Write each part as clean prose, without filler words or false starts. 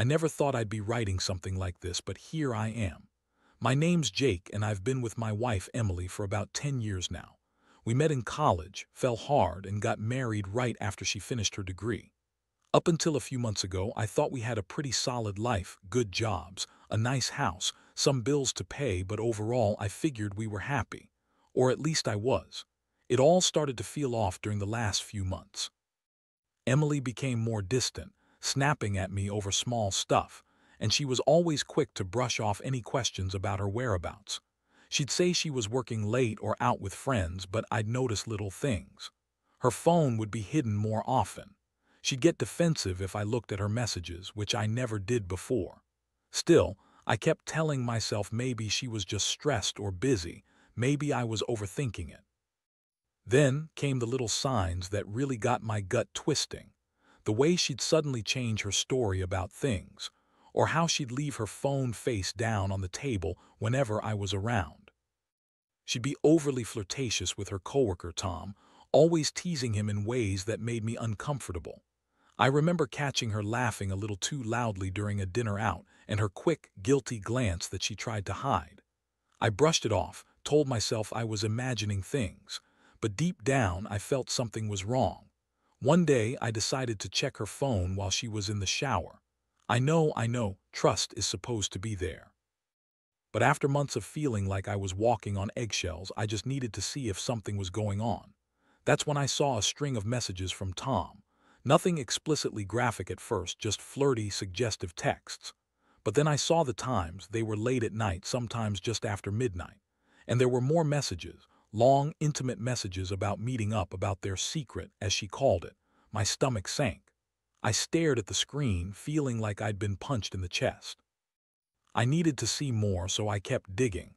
I never thought I'd be writing something like this, but here I am. My name's Jake, and I've been with my wife, Emily, for about 10 years now. We met in college, fell hard, and got married right after she finished her degree. Up until a few months ago, I thought we had a pretty solid life, good jobs, a nice house, some bills to pay, but overall I figured we were happy. Or at least I was. It all started to feel off during the last few months. Emily became more distant, snapping at me over small stuff, and she was always quick to brush off any questions about her whereabouts. She'd say she was working late or out with friends, but I'd notice little things. Her phone would be hidden more often. She'd get defensive if I looked at her messages, which I never did before. Still, I kept telling myself maybe she was just stressed or busy, maybe I was overthinking it. Then came the little signs that really got my gut twisting. The way she'd suddenly change her story about things, or how she'd leave her phone face down on the table whenever I was around. She'd be overly flirtatious with her coworker Tom, always teasing him in ways that made me uncomfortable. I remember catching her laughing a little too loudly during a dinner out, and her quick, guilty glance that she tried to hide. I brushed it off, told myself I was imagining things, but deep down I felt something was wrong. One day I decided to check her phone while she was in the shower. I know, trust is supposed to be there. But after months of feeling like I was walking on eggshells, I just needed to see if something was going on. That's when I saw a string of messages from Tom. Nothing explicitly graphic at first, just flirty, suggestive texts. But then I saw the times. They were late at night, sometimes just after midnight. And there were more messages, long, intimate messages about meeting up, about their secret, as she called it. My stomach sank. I stared at the screen, feeling like I'd been punched in the chest. I needed to see more, so I kept digging.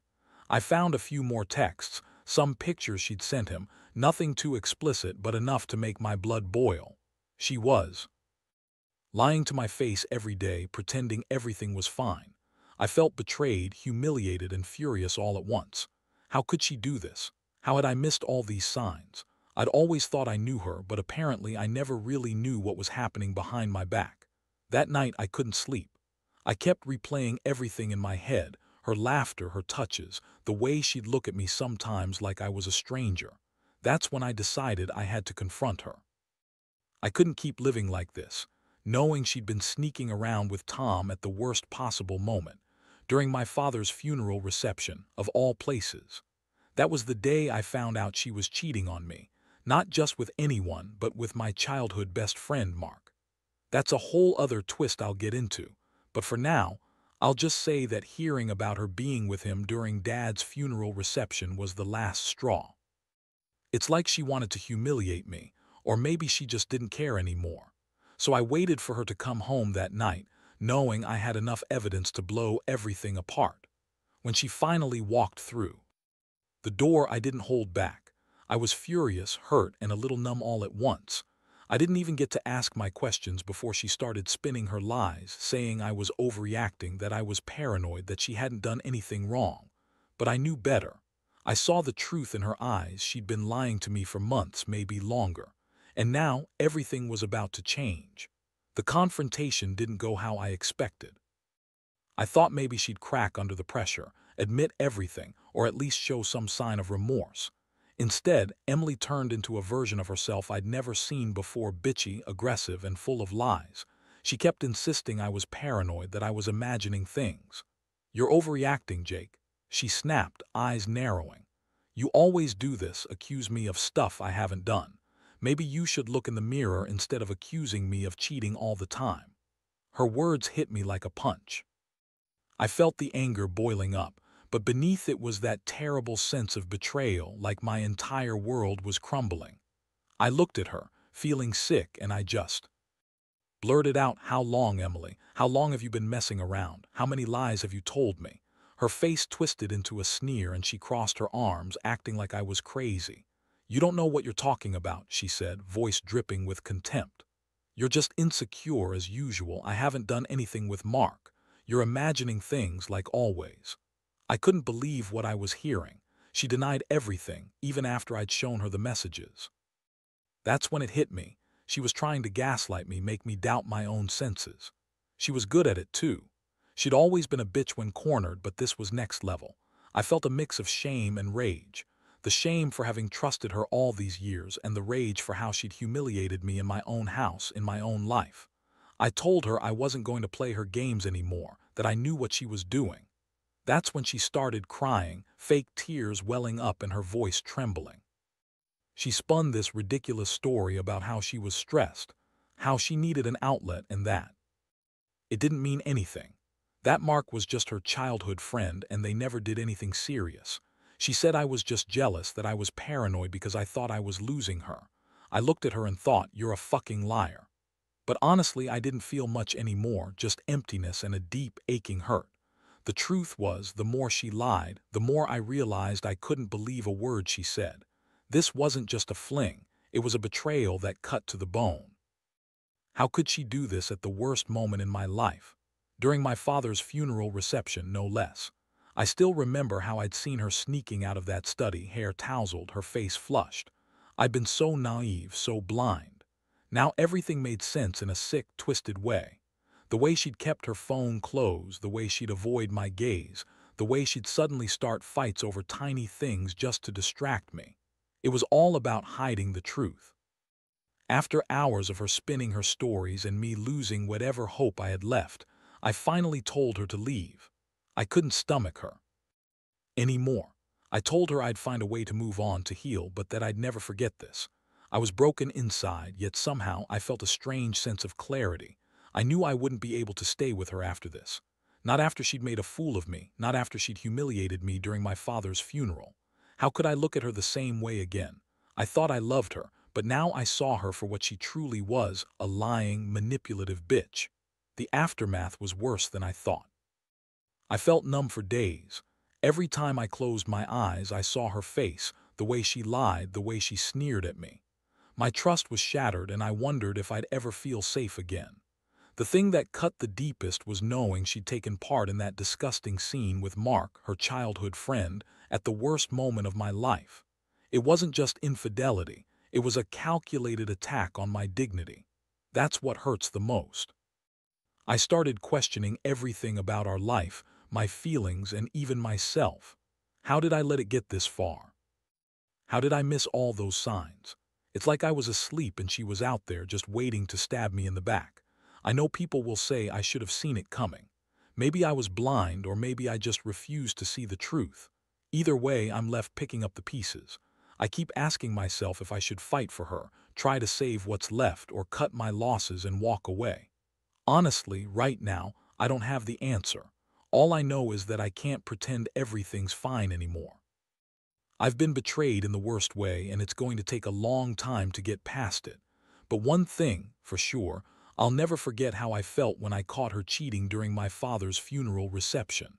I found a few more texts, some pictures she'd sent him, nothing too explicit but enough to make my blood boil. She was lying to my face every day, pretending everything was fine. I felt betrayed, humiliated, and furious all at once. How could she do this? How had I missed all these signs? I'd always thought I knew her, but apparently I never really knew what was happening behind my back. That night I couldn't sleep. I kept replaying everything in my head, her laughter, her touches, the way she'd look at me sometimes like I was a stranger. That's when I decided I had to confront her. I couldn't keep living like this, knowing she'd been sneaking around with Tom at the worst possible moment, during my father's funeral reception, of all places. That was the day I found out she was cheating on me, not just with anyone, but with my childhood best friend, Mark. That's a whole other twist I'll get into, but for now, I'll just say that hearing about her being with him during Dad's funeral reception was the last straw. It's like she wanted to humiliate me, or maybe she just didn't care anymore. So I waited for her to come home that night, knowing I had enough evidence to blow everything apart. When she finally walked through the door, I didn't hold back. I was furious, hurt, and a little numb all at once. I didn't even get to ask my questions before she started spinning her lies, saying I was overreacting, that I was paranoid, that she hadn't done anything wrong. But I knew better. I saw the truth in her eyes. She'd been lying to me for months, maybe longer. And now everything was about to change. The confrontation didn't go how I expected. I thought maybe she'd crack under the pressure, admit everything, or at least show some sign of remorse. Instead, Emily turned into a version of herself I'd never seen before, bitchy, aggressive, and full of lies. She kept insisting I was paranoid, that I was imagining things. "You're overreacting, Jake," she snapped, eyes narrowing. "You always do this, accuse me of stuff I haven't done. Maybe you should look in the mirror instead of accusing me of cheating all the time." Her words hit me like a punch. I felt the anger boiling up, but beneath it was that terrible sense of betrayal, like my entire world was crumbling. I looked at her, feeling sick, and I just blurted out, "How long, Emily? How long have you been messing around? How many lies have you told me?" Her face twisted into a sneer and she crossed her arms, acting like I was crazy. "You don't know what you're talking about," she said, voice dripping with contempt. "You're just insecure as usual. I haven't done anything with Mark. You're imagining things like always." I couldn't believe what I was hearing. She denied everything, even after I'd shown her the messages. That's when it hit me. She was trying to gaslight me, make me doubt my own senses. She was good at it, too. She'd always been a bitch when cornered, but this was next level. I felt a mix of shame and rage. The shame for having trusted her all these years, and the rage for how she'd humiliated me in my own house, in my own life. I told her I wasn't going to play her games anymore, that I knew what she was doing. That's when she started crying, fake tears welling up and her voice trembling. She spun this ridiculous story about how she was stressed, how she needed an outlet, and that it didn't mean anything. That Mark was just her childhood friend and they never did anything serious. She said I was just jealous, that I was paranoid because I thought I was losing her. I looked at her and thought, you're a fucking liar. But honestly, I didn't feel much anymore, just emptiness and a deep, aching hurt. The truth was, the more she lied, the more I realized I couldn't believe a word she said. This wasn't just a fling, it was a betrayal that cut to the bone. How could she do this at the worst moment in my life? During my father's funeral reception, no less. I still remember how I'd seen her sneaking out of that study, hair tousled, her face flushed. I'd been so naive, so blind. Now everything made sense in a sick, twisted way. The way she'd kept her phone closed, the way she'd avoid my gaze, the way she'd suddenly start fights over tiny things just to distract me. It was all about hiding the truth. After hours of her spinning her stories and me losing whatever hope I had left, I finally told her to leave. I couldn't stomach her anymore. I told her I'd find a way to move on, to heal, but that I'd never forget this. I was broken inside, yet somehow I felt a strange sense of clarity. I knew I wouldn't be able to stay with her after this. Not after she'd made a fool of me, not after she'd humiliated me during my father's funeral. How could I look at her the same way again? I thought I loved her, but now I saw her for what she truly was, a lying, manipulative bitch. The aftermath was worse than I thought. I felt numb for days. Every time I closed my eyes, I saw her face, the way she lied, the way she sneered at me. My trust was shattered, and I wondered if I'd ever feel safe again. The thing that cut the deepest was knowing she'd taken part in that disgusting scene with Mark, her childhood friend, at the worst moment of my life. It wasn't just infidelity, it was a calculated attack on my dignity. That's what hurts the most. I started questioning everything about our life, my feelings, and even myself. How did I let it get this far? How did I miss all those signs? It's like I was asleep and she was out there just waiting to stab me in the back. I know people will say I should have seen it coming. Maybe I was blind, or maybe I just refused to see the truth. Either way, I'm left picking up the pieces. I keep asking myself if I should fight for her, try to save what's left, or cut my losses and walk away. Honestly, right now, I don't have the answer. All I know is that I can't pretend everything's fine anymore. I've been betrayed in the worst way, and it's going to take a long time to get past it. But one thing, for sure, I'll never forget how I felt when I caught her cheating during my father's funeral reception.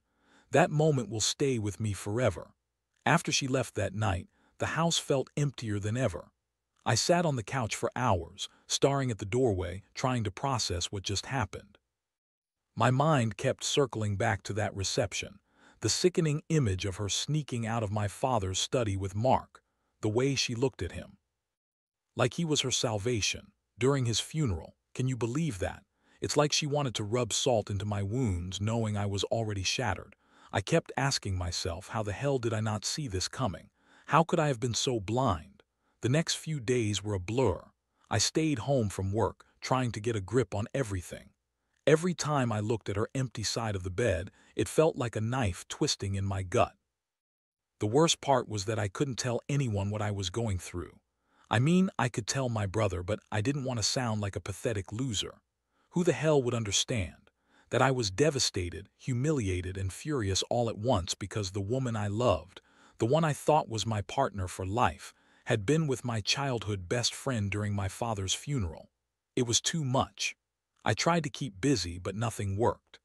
That moment will stay with me forever. After she left that night, the house felt emptier than ever. I sat on the couch for hours, staring at the doorway, trying to process what just happened. My mind kept circling back to that reception, the sickening image of her sneaking out of my father's study with Mark, the way she looked at him. Like he was her salvation. During his funeral, can you believe that? It's like she wanted to rub salt into my wounds, knowing I was already shattered. I kept asking myself, how the hell did I not see this coming? How could I have been so blind? The next few days were a blur. I stayed home from work, trying to get a grip on everything. Every time I looked at her empty side of the bed, it felt like a knife twisting in my gut. The worst part was that I couldn't tell anyone what I was going through. I mean, I could tell my brother, but I didn't want to sound like a pathetic loser. Who the hell would understand? That I was devastated, humiliated, and furious all at once because the woman I loved, the one I thought was my partner for life, had been with my childhood best friend during my father's funeral. It was too much. I tried to keep busy, but nothing worked.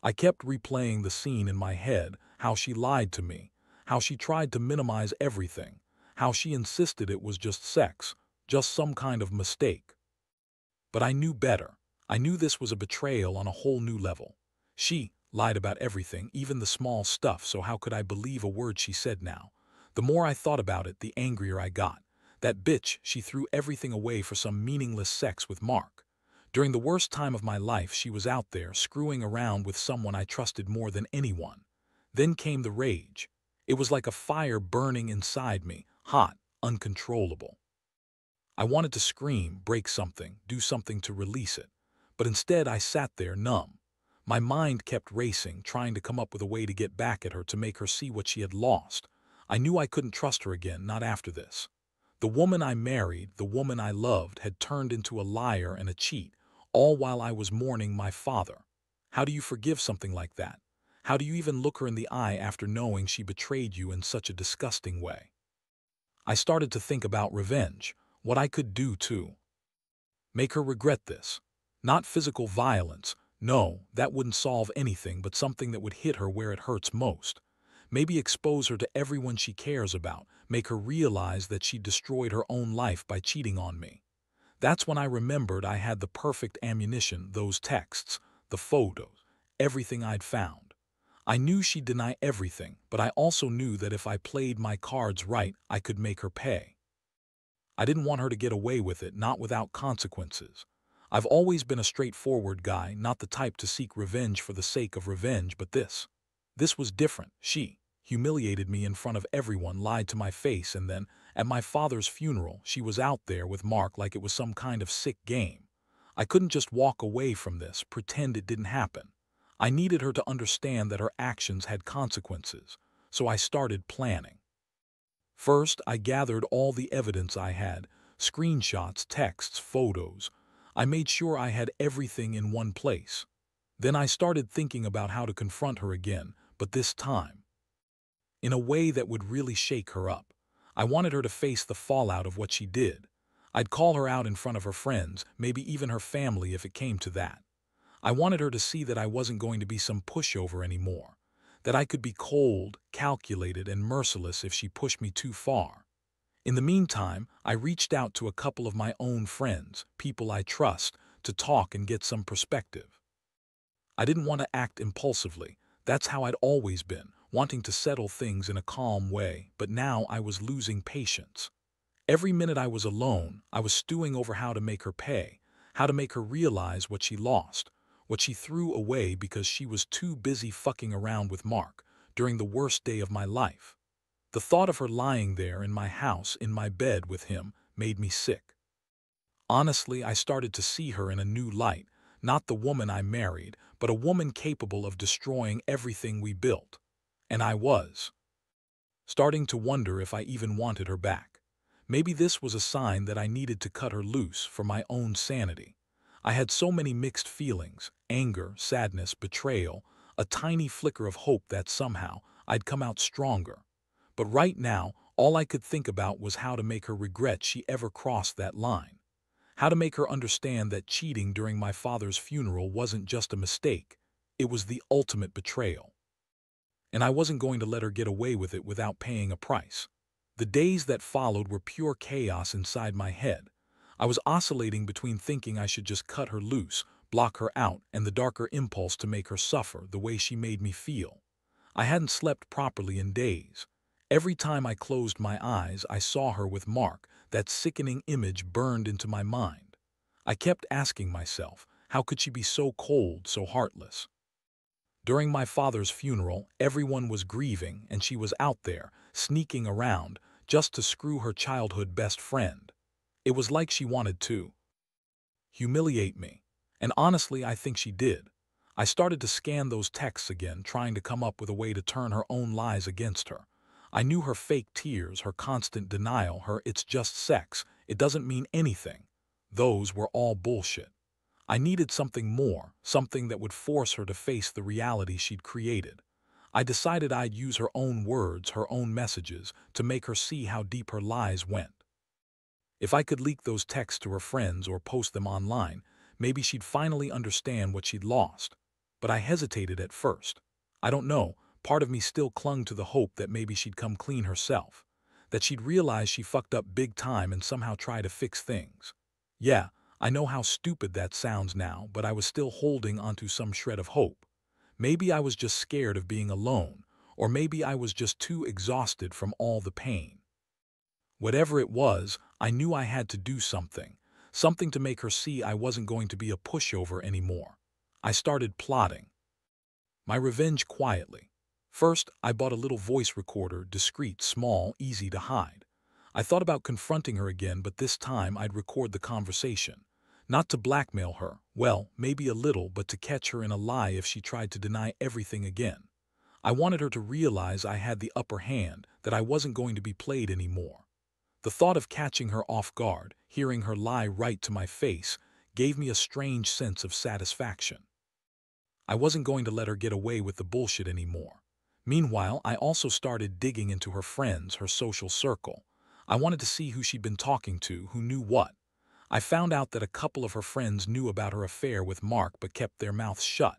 I kept replaying the scene in my head, how she lied to me, how she tried to minimize everything, how she insisted it was just sex, just some kind of mistake. But I knew better. I knew this was a betrayal on a whole new level. She lied about everything, even the small stuff, so how could I believe a word she said now? The more I thought about it, the angrier I got. That bitch, she threw everything away for some meaningless sex with Mark. During the worst time of my life, she was out there screwing around with someone I trusted more than anyone. Then came the rage. It was like a fire burning inside me, hot, uncontrollable. I wanted to scream, break something, do something to release it. But instead I sat there numb. My mind kept racing, trying to come up with a way to get back at her, to make her see what she had lost. I knew I couldn't trust her again, not after this. The woman I married, the woman I loved, had turned into a liar and a cheat, all while I was mourning my father. How do you forgive something like that? How do you even look her in the eye after knowing she betrayed you in such a disgusting way? I started to think about revenge, what I could do to make her regret this. Not physical violence, no, that wouldn't solve anything, but something that would hit her where it hurts most. Maybe expose her to everyone she cares about, make her realize that she destroyed her own life by cheating on me. That's when I remembered I had the perfect ammunition, those texts, the photos, everything I'd found. I knew she'd deny everything, but I also knew that if I played my cards right, I could make her pay. I didn't want her to get away with it, not without consequences. I've always been a straightforward guy, not the type to seek revenge for the sake of revenge, but this was different. She humiliated me in front of everyone, lied to my face, and then, at my father's funeral, she was out there with Mark like it was some kind of sick game. I couldn't just walk away from this, pretend it didn't happen. I needed her to understand that her actions had consequences, so I started planning. First, I gathered all the evidence I had, screenshots, texts, photos. I made sure I had everything in one place. Then I started thinking about how to confront her again, but this time in a way that would really shake her up. I wanted her to face the fallout of what she did. I'd call her out in front of her friends, maybe even her family if it came to that. I wanted her to see that I wasn't going to be some pushover anymore, that I could be cold, calculated, and merciless if she pushed me too far. In the meantime, I reached out to a couple of my own friends, people I trust, to talk and get some perspective. I didn't want to act impulsively. That's how I'd always been, wanting to settle things in a calm way, but now I was losing patience. Every minute I was alone, I was stewing over how to make her pay, how to make her realize what she lost, what she threw away because she was too busy fucking around with Mark during the worst day of my life. The thought of her lying there in my house, in my bed with him, made me sick. Honestly, I started to see her in a new light, not the woman I married, but a woman capable of destroying everything we built. And I was starting to wonder if I even wanted her back. Maybe this was a sign that I needed to cut her loose for my own sanity. I had so many mixed feelings, anger, sadness, betrayal, a tiny flicker of hope that somehow I'd come out stronger. But right now, all I could think about was how to make her regret she ever crossed that line. How to make her understand that cheating during my father's funeral wasn't just a mistake, it was the ultimate betrayal. And I wasn't going to let her get away with it without paying a price. The days that followed were pure chaos inside my head. I was oscillating between thinking I should just cut her loose, block her out, and the darker impulse to make her suffer the way she made me feel. I hadn't slept properly in days. Every time I closed my eyes, I saw her with Mark, that sickening image burned into my mind. I kept asking myself, how could she be so cold, so heartless? During my father's funeral, everyone was grieving, and she was out there, sneaking around, just to screw her childhood best friend. It was like she wanted to humiliate me. And honestly, I think she did. I started to scan those texts again, trying to come up with a way to turn her own lies against her. I knew her fake tears, her constant denial, her "it's just sex, it doesn't mean anything." Those were all bullshit. I needed something more, something that would force her to face the reality she'd created. I decided I'd use her own words, her own messages, to make her see how deep her lies went. If I could leak those texts to her friends or post them online, maybe she'd finally understand what she'd lost. But I hesitated at first. I don't know, part of me still clung to the hope that maybe she'd come clean herself, that she'd realize she fucked up big time and somehow try to fix things. Yeah, I know how stupid that sounds now, but I was still holding onto some shred of hope. Maybe I was just scared of being alone, or maybe I was just too exhausted from all the pain. Whatever it was, I knew I had to do something, something to make her see I wasn't going to be a pushover anymore. I started plotting my revenge quietly. First, I bought a little voice recorder, discreet, small, easy to hide. I thought about confronting her again, but this time I'd record the conversation. Not to blackmail her, well, maybe a little, but to catch her in a lie if she tried to deny everything again. I wanted her to realize I had the upper hand, that I wasn't going to be played anymore. The thought of catching her off guard, hearing her lie right to my face, gave me a strange sense of satisfaction. I wasn't going to let her get away with the bullshit anymore. Meanwhile, I also started digging into her friends, her social circle. I wanted to see who she'd been talking to, who knew what. I found out that a couple of her friends knew about her affair with Mark but kept their mouths shut.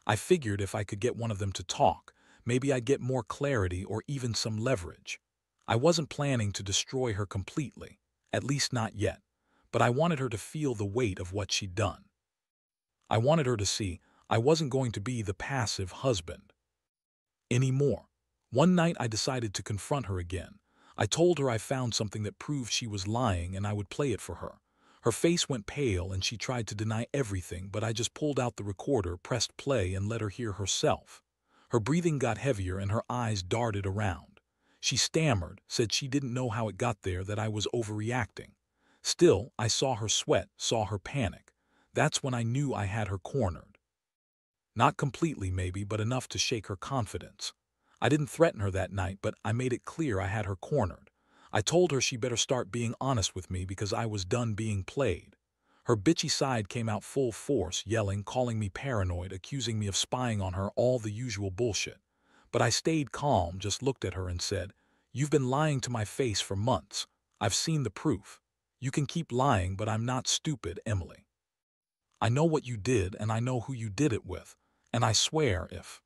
I figured if I could get one of them to talk, maybe I'd get more clarity or even some leverage. I wasn't planning to destroy her completely, at least not yet, but I wanted her to feel the weight of what she'd done. I wanted her to see I wasn't going to be the passive husband anymore. One night I decided to confront her again. I told her I found something that proved she was lying and I would play it for her. Her face went pale and she tried to deny everything, but I just pulled out the recorder, pressed play, and let her hear herself. Her breathing got heavier and her eyes darted around. She stammered, said she didn't know how it got there, that I was overreacting. Still, I saw her sweat, saw her panic. That's when I knew I had her cornered. Not completely maybe, but enough to shake her confidence. I didn't threaten her that night, but I made it clear I had her cornered. I told her she better start being honest with me because I was done being played. Her bitchy side came out full force, yelling, calling me paranoid, accusing me of spying on her, all the usual bullshit. But I stayed calm, just looked at her and said, "You've been lying to my face for months. I've seen the proof. You can keep lying, but I'm not stupid, Emily. I know what you did and I know who you did it with. And I swear if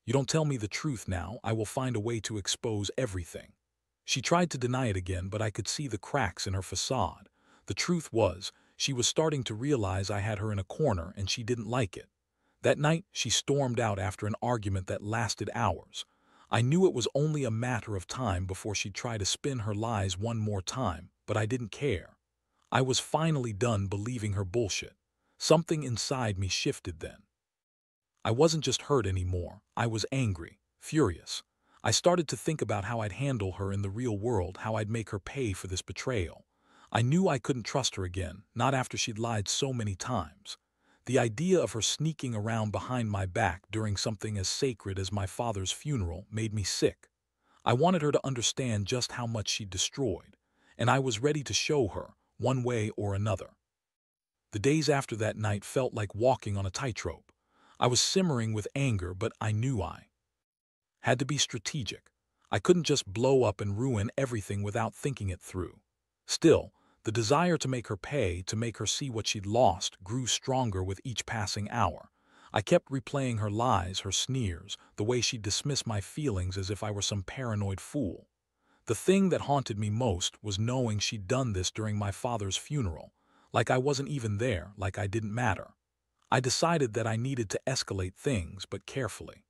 you don't tell me the truth now, I will find a way to expose everything." She tried to deny it again, but I could see the cracks in her facade. The truth was, she was starting to realize I had her in a corner and she didn't like it. That night, she stormed out after an argument that lasted hours. I knew it was only a matter of time before she'd try to spin her lies one more time, but I didn't care. I was finally done believing her bullshit. Something inside me shifted then. I wasn't just hurt anymore. I was angry, furious. I started to think about how I'd handle her in the real world, how I'd make her pay for this betrayal. I knew I couldn't trust her again, not after she'd lied so many times. The idea of her sneaking around behind my back during something as sacred as my father's funeral made me sick. I wanted her to understand just how much she'd destroyed, and I was ready to show her, one way or another. The days after that night felt like walking on a tightrope. I was simmering with anger, but I knew I had to be strategic. I couldn't just blow up and ruin everything without thinking it through. Still, the desire to make her pay, to make her see what she'd lost, grew stronger with each passing hour. I kept replaying her lies, her sneers, the way she'd dismiss my feelings as if I were some paranoid fool. The thing that haunted me most was knowing she'd done this during my father's funeral, like I wasn't even there, like I didn't matter. I decided that I needed to escalate things, but carefully.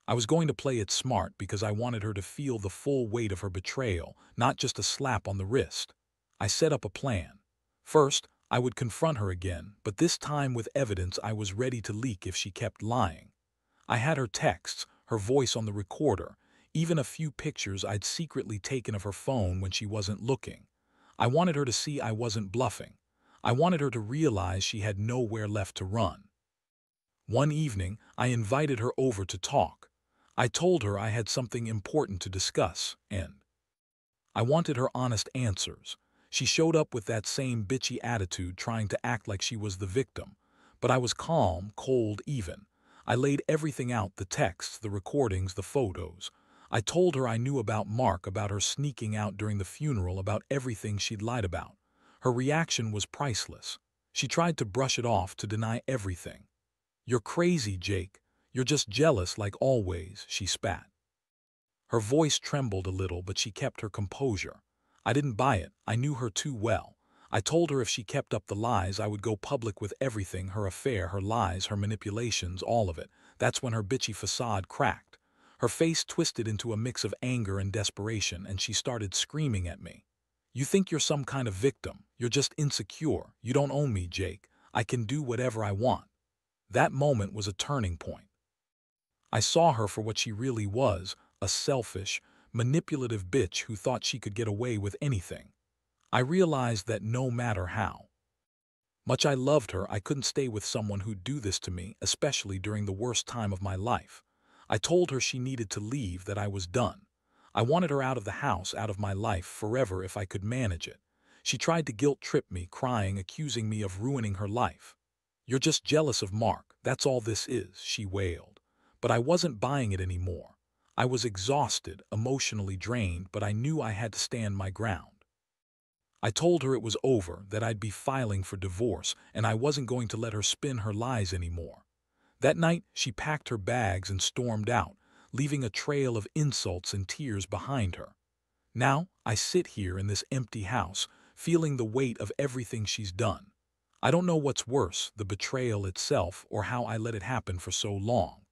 I was going to play it smart because I wanted her to feel the full weight of her betrayal, not just a slap on the wrist. I set up a plan. First, I would confront her again, but this time with evidence I was ready to leak if she kept lying. I had her texts, her voice on the recorder, even a few pictures I'd secretly taken of her phone when she wasn't looking. I wanted her to see I wasn't bluffing. I wanted her to realize she had nowhere left to run. One evening, I invited her over to talk. I told her I had something important to discuss, and I wanted her honest answers. She showed up with that same bitchy attitude, trying to act like she was the victim. But I was calm, cold, even. I laid everything out, the texts, the recordings, the photos. I told her I knew about Mark, about her sneaking out during the funeral, about everything she'd lied about. Her reaction was priceless. She tried to brush it off, to deny everything. "You're crazy, Jake. You're just jealous like always," she spat. Her voice trembled a little, but she kept her composure. I didn't buy it. I knew her too well. I told her if she kept up the lies, I would go public with everything, her affair, her lies, her manipulations, all of it. That's when her bitchy facade cracked. Her face twisted into a mix of anger and desperation, and she started screaming at me. "You think you're some kind of victim. You're just insecure. You don't own me, Jake. I can do whatever I want." That moment was a turning point. I saw her for what she really was, a selfish, manipulative bitch who thought she could get away with anything. I realized that no matter how much I loved her, I couldn't stay with someone who'd do this to me, especially during the worst time of my life. I told her she needed to leave, that I was done. I wanted her out of the house, out of my life, forever if I could manage it. She tried to guilt-trip me, crying, accusing me of ruining her life. "You're just jealous of Mark, that's all this is," she wailed. But I wasn't buying it anymore. I was exhausted, emotionally drained, but I knew I had to stand my ground. I told her it was over, that I'd be filing for divorce, and I wasn't going to let her spin her lies anymore. That night, she packed her bags and stormed out, leaving a trail of insults and tears behind her. Now, I sit here in this empty house, feeling the weight of everything she's done. I don't know what's worse, the betrayal itself or how I let it happen for so long.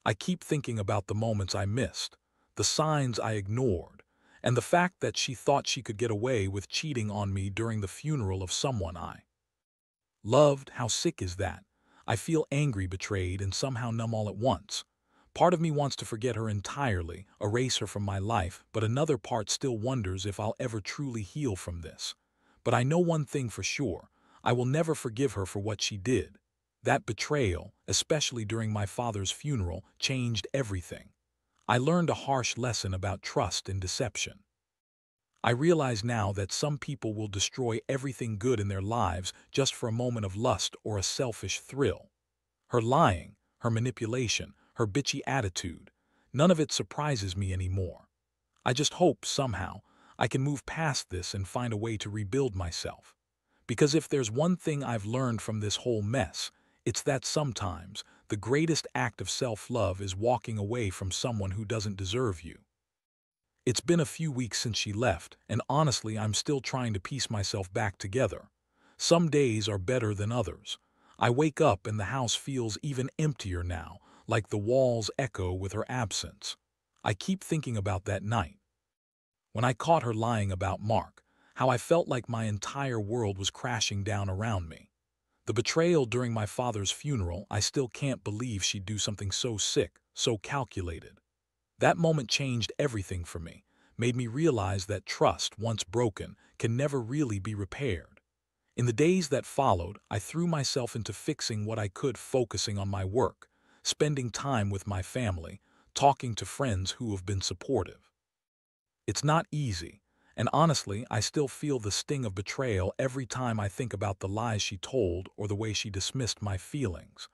I keep thinking about the moments I missed, the signs I ignored, and the fact that she thought she could get away with cheating on me during the funeral of someone I loved. How sick is that? I feel angry, betrayed, and somehow numb all at once. Part of me wants to forget her entirely, erase her from my life, but another part still wonders if I'll ever truly heal from this. But I know one thing for sure: I will never forgive her for what she did. That betrayal, especially during my father's funeral, changed everything. I learned a harsh lesson about trust and deception. I realize now that some people will destroy everything good in their lives just for a moment of lust or a selfish thrill. Her lying, her manipulation, her bitchy attitude, none of it surprises me anymore. I just hope, somehow, I can move past this and find a way to rebuild myself. Because if there's one thing I've learned from this whole mess, it's that sometimes the greatest act of self-love is walking away from someone who doesn't deserve you. It's been a few weeks since she left, and honestly, I'm still trying to piece myself back together. Some days are better than others. I wake up and the house feels even emptier now, like the walls echo with her absence. I keep thinking about that night when I caught her lying about Mark, how I felt like my entire world was crashing down around me. The betrayal during my father's funeral, I still can't believe she'd do something so sick, so calculated. That moment changed everything for me, made me realize that trust, once broken, can never really be repaired. In the days that followed, I threw myself into fixing what I could, focusing on my work, spending time with my family, talking to friends who have been supportive. It's not easy, and honestly, I still feel the sting of betrayal every time I think about the lies she told or the way she dismissed my feelings.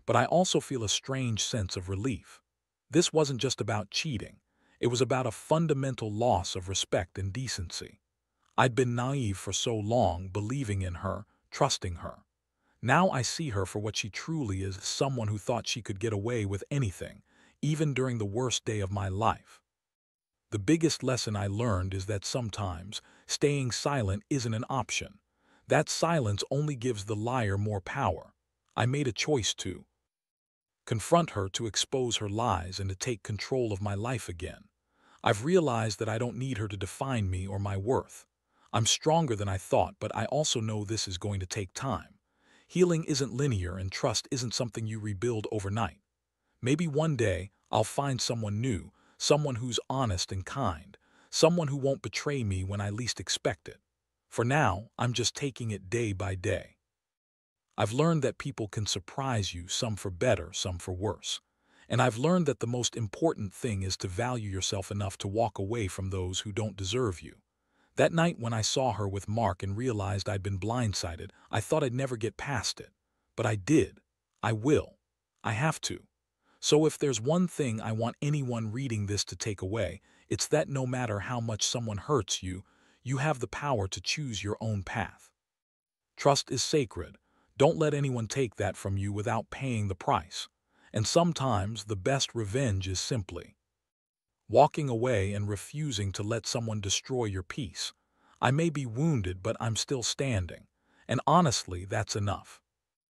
But I also feel a strange sense of relief. This wasn't just about cheating. It was about a fundamental loss of respect and decency. I'd been naive for so long, believing in her, trusting her. Now I see her for what she truly is, someone who thought she could get away with anything, even during the worst day of my life. The biggest lesson I learned is that sometimes staying silent isn't an option. That silence only gives the liar more power. I made a choice to confront her, to expose her lies, and to take control of my life again. I've realized that I don't need her to define me or my worth. I'm stronger than I thought, but I also know this is going to take time. Healing isn't linear, and trust isn't something you rebuild overnight. Maybe one day I'll find someone new, someone who's honest and kind, someone who won't betray me when I least expect it. For now, I'm just taking it day by day. I've learned that people can surprise you, some for better, some for worse. And I've learned that the most important thing is to value yourself enough to walk away from those who don't deserve you. That night when I saw her with Mark and realized I'd been blindsided, I thought I'd never get past it. But I did. I will. I have to. So if there's one thing I want anyone reading this to take away, it's that no matter how much someone hurts you, you have the power to choose your own path. Trust is sacred. Don't let anyone take that from you without paying the price. And sometimes the best revenge is simply walking away and refusing to let someone destroy your peace. I may be wounded, but I'm still standing. And honestly, that's enough.